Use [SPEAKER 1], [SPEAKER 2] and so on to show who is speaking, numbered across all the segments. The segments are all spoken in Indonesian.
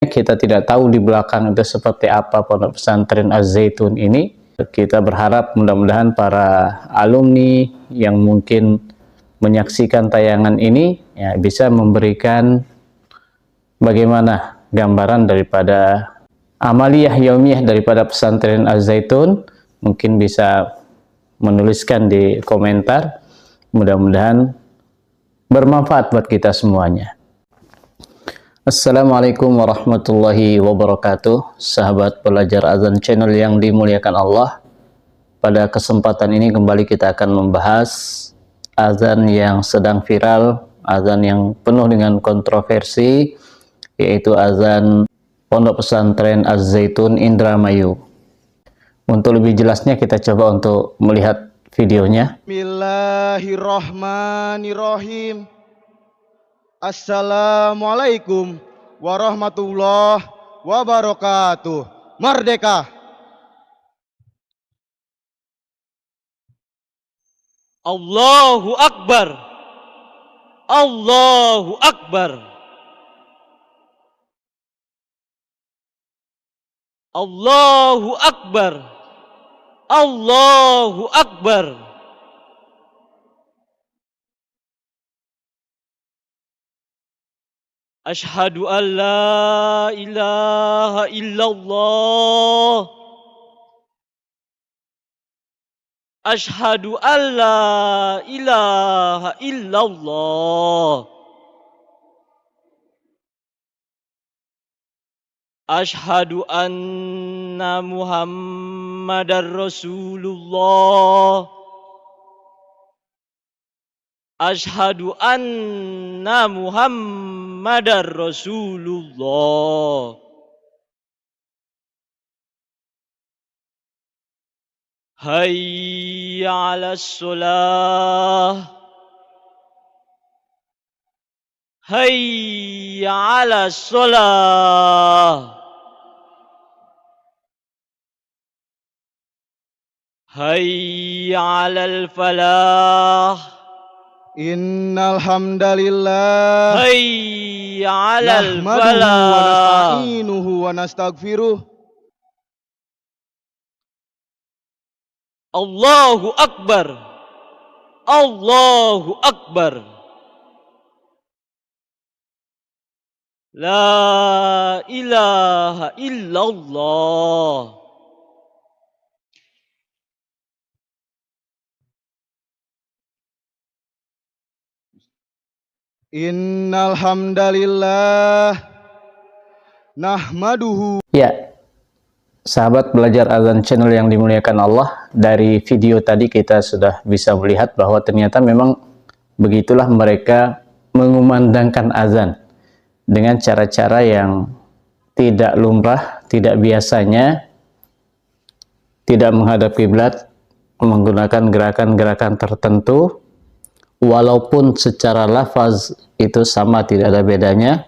[SPEAKER 1] Kita tidak tahu di belakang itu seperti apa pondok pesantren Az-Zaitun ini. Kita berharap mudah-mudahan para alumni yang mungkin menyaksikan tayangan ini ya, bisa memberikan bagaimana gambaran daripada amaliyah yaumiyah daripada pesantren Az-Zaitun. Mungkin bisa menuliskan di komentar. Mudah-mudahan bermanfaat buat kita semuanya. Assalamualaikum warahmatullahi wabarakatuh, sahabat pelajar azan channel yang dimuliakan Allah. Pada kesempatan ini kembali kita akan membahas azan yang sedang viral, azan yang penuh dengan kontroversi, yaitu azan Pondok Pesantren Az-Zaitun Indramayu. Untuk lebih jelasnya kita coba untuk melihat videonya.
[SPEAKER 2] Bismillahirrahmanirrahim. Assalamualaikum warahmatullahi wabarakatuh. Merdeka!
[SPEAKER 3] Allahu Akbar. Allahu Akbar. Allahu Akbar. Allahu Akbar. Ashhadu an la ilaha illallah. Ashhadu an la ilaha illallah. Ashhadu anna Muhammadar Rasulullah. Ashhadu anna Muhammadar Rasulullah. Hayya 'alas shalah. Hayya 'alas shalah. Hayya 'alal falah.
[SPEAKER 2] Innal hamdalillah
[SPEAKER 3] Hayya 'alal
[SPEAKER 2] nahmaduhu wa
[SPEAKER 3] falah.
[SPEAKER 2] nasta'inuhu wa nastaghfiruh.
[SPEAKER 3] Allahu Akbar. Allahu Akbar. La ilaha illallah.
[SPEAKER 2] Innal hamdalillah nahmaduhu.
[SPEAKER 1] Ya, sahabat belajar azan channel yang dimuliakan Allah, dari video tadi kita sudah bisa melihat bahwa ternyata memang begitulah mereka mengumandangkan azan dengan cara-cara yang tidak lumrah, tidak biasanya, tidak menghadap kiblat, menggunakan gerakan-gerakan tertentu, walaupun secara lafaz itu sama, tidak ada bedanya.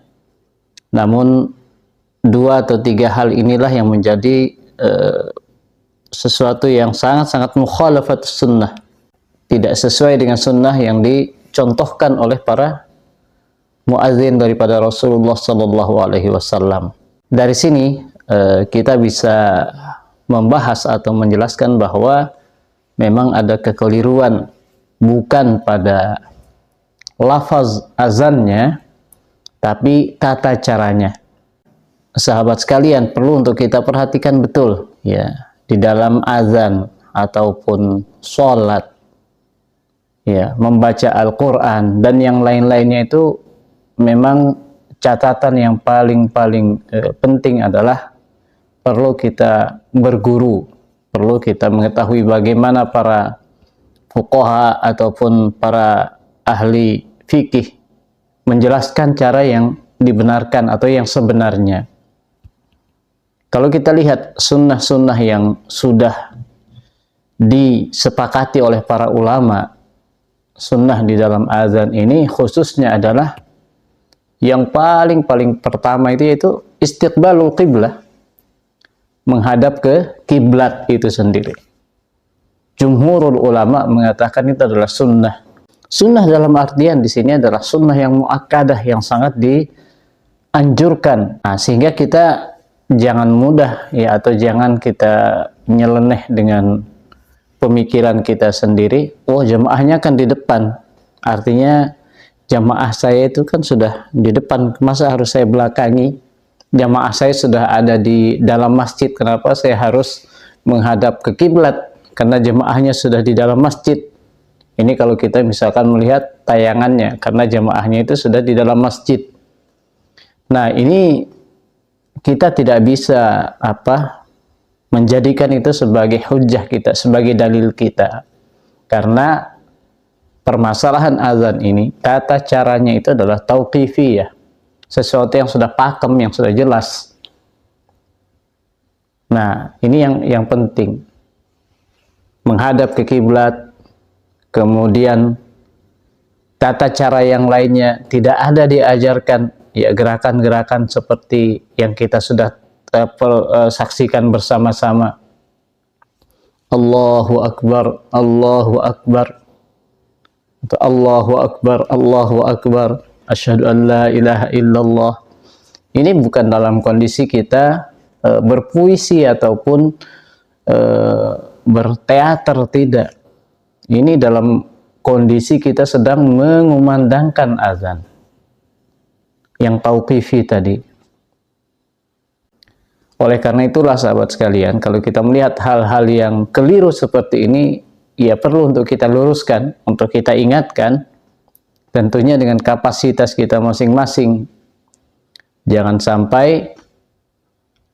[SPEAKER 1] Namun 2 atau 3 hal inilah yang menjadi sesuatu yang sangat-sangat mukhalafat sunnah, tidak sesuai dengan sunnah yang dicontohkan oleh para muadzin daripada Rasulullah Sallallahu Alaihi Wasallam. Dari sini kita bisa membahas atau menjelaskan bahwa memang ada kekeliruan, bukan pada lafaz azannya, tapi tata caranya. Sahabat sekalian, perlu untuk kita perhatikan betul ya, di dalam azan ataupun sholat ya, membaca Al-Quran dan yang lain-lainnya itu memang catatan yang paling penting adalah perlu kita berguru, perlu kita mengetahui bagaimana para fuqaha ataupun para ahli fikih menjelaskan cara yang dibenarkan atau yang sebenarnya. Kalau kita lihat sunnah-sunnah yang sudah disepakati oleh para ulama, sunnah di dalam azan ini khususnya adalah yang paling pertama itu yaitu istiqbalul qiblah, menghadap ke kiblat itu sendiri. Jumhurul ulama mengatakan itu adalah sunnah. Sunnah dalam artian di sini adalah sunnah yang muakkadah, yang sangat anjurkan. Nah, sehingga kita jangan mudah ya, atau jangan kita nyeleneh dengan pemikiran kita sendiri. Oh, jamaahnya kan di depan, artinya jamaah saya itu kan sudah di depan, masa harus saya belakangi? Jamaah saya sudah ada di dalam masjid, kenapa saya harus menghadap ke kiblat? Karena jamaahnya sudah di dalam masjid. Ini kalau kita misalkan melihat tayangannya, karena jamaahnya itu sudah di dalam masjid. Nah, ini kita tidak bisa menjadikan itu sebagai hujjah kita, sebagai dalil kita. Karena permasalahan azan ini, tata caranya itu adalah tauqifiyah. Sesuatu yang sudah pakem, yang sudah jelas. Nah, ini yang penting. Menghadap ke kiblat, kemudian tata cara yang lainnya tidak ada diajarkan, ya gerakan-gerakan seperti yang kita sudah saksikan bersama-sama. Allahu Akbar, Allahu Akbar, Allahu Akbar, Allahu Akbar, asyhadu an la ilaha illallah. Ini bukan dalam kondisi kita berpuisi ataupun berteater, tidak. Ini dalam kondisi kita sedang mengumandangkan azan yang tauqifi tadi. Oleh karena itulah sahabat sekalian, kalau kita melihat hal-hal yang keliru seperti ini, ya perlu untuk kita luruskan, untuk kita ingatkan, tentunya dengan kapasitas kita masing-masing. Jangan sampai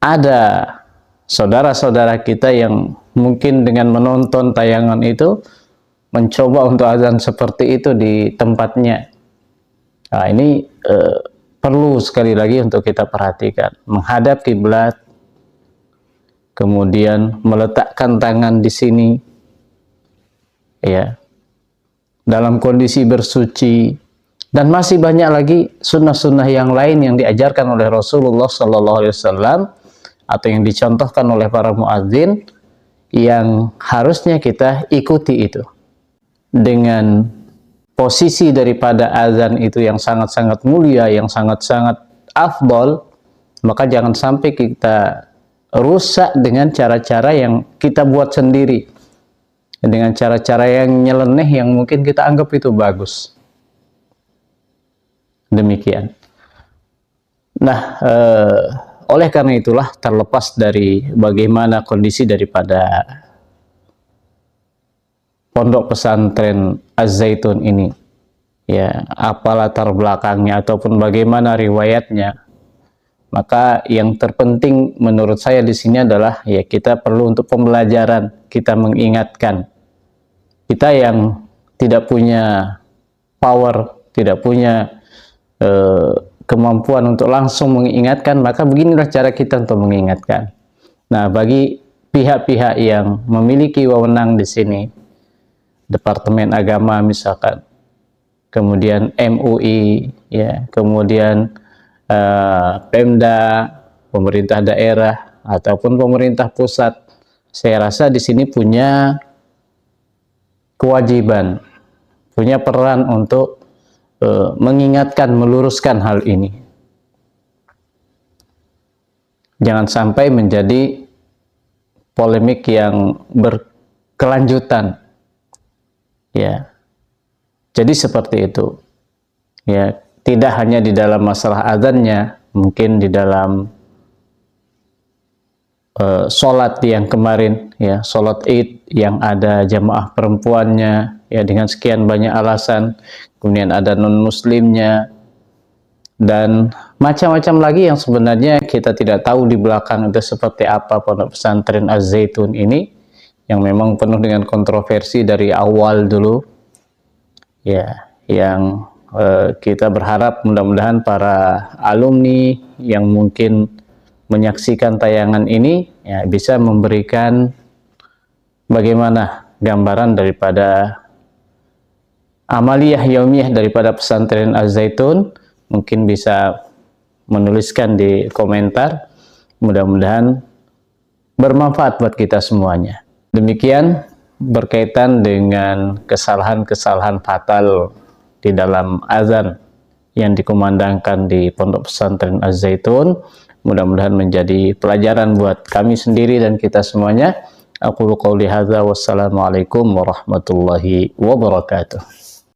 [SPEAKER 1] ada saudara-saudara kita yang mungkin dengan menonton tayangan itu mencoba untuk azan seperti itu di tempatnya. Nah, ini perlu sekali lagi untuk kita perhatikan. Menghadap kiblat, kemudian meletakkan tangan di sini, ya, dalam kondisi bersuci, dan masih banyak lagi sunnah-sunnah yang lain yang diajarkan oleh Rasulullah SAW atau yang dicontohkan oleh para muadzin, yang harusnya kita ikuti itu. Dengan posisi daripada azan itu yang sangat-sangat mulia, yang sangat-sangat afdol, maka jangan sampai kita rusak dengan cara-cara yang kita buat sendiri, dengan cara-cara yang nyeleneh yang mungkin kita anggap itu bagus. Demikian. Nah, oleh karena itulah, terlepas dari bagaimana kondisi daripada pondok pesantren Az-Zaitun ini, ya, apa latar belakangnya ataupun bagaimana riwayatnya, maka yang terpenting menurut saya di sini adalah ya kita perlu untuk pembelajaran, kita mengingatkan. Kita yang tidak punya power, tidak punya kemampuan untuk langsung mengingatkan, maka beginilah cara kita untuk mengingatkan. Nah, bagi pihak-pihak yang memiliki wewenang di sini, Departemen Agama misalkan, kemudian MUI, ya, kemudian Pemda, pemerintah daerah ataupun pemerintah pusat, saya rasa di sini punya kewajiban, punya peran untuk mengingatkan, meluruskan hal ini. Jangan sampai menjadi polemik yang berkelanjutan. Ya, jadi seperti itu. Ya, tidak hanya di dalam masalah adzannya, mungkin di dalam sholat yang kemarin, ya, sholat Id yang ada jamaah perempuannya, ya, dengan sekian banyak alasan, kemudian ada non-muslimnya, dan macam-macam lagi yang sebenarnya kita tidak tahu di belakang itu seperti apa pondok pesantren Az-Zaitun ini, yang memang penuh dengan kontroversi dari awal dulu, ya, yang kita berharap mudah-mudahan para alumni yang mungkin menyaksikan tayangan ini, ya, bisa memberikan bagaimana gambaran daripada amaliyah yaumiyah daripada pesantren Az-Zaitun. Mungkin bisa menuliskan di komentar, mudah-mudahan bermanfaat buat kita semuanya. Demikian berkaitan dengan kesalahan-kesalahan fatal di dalam azan yang dikumandangkan di Pondok Pesantren Az-Zaitun. Mudah-mudahan menjadi pelajaran buat kami sendiri dan kita semuanya. Aku qouli hadza wassalamualaikum warahmatullahi wabarakatuh.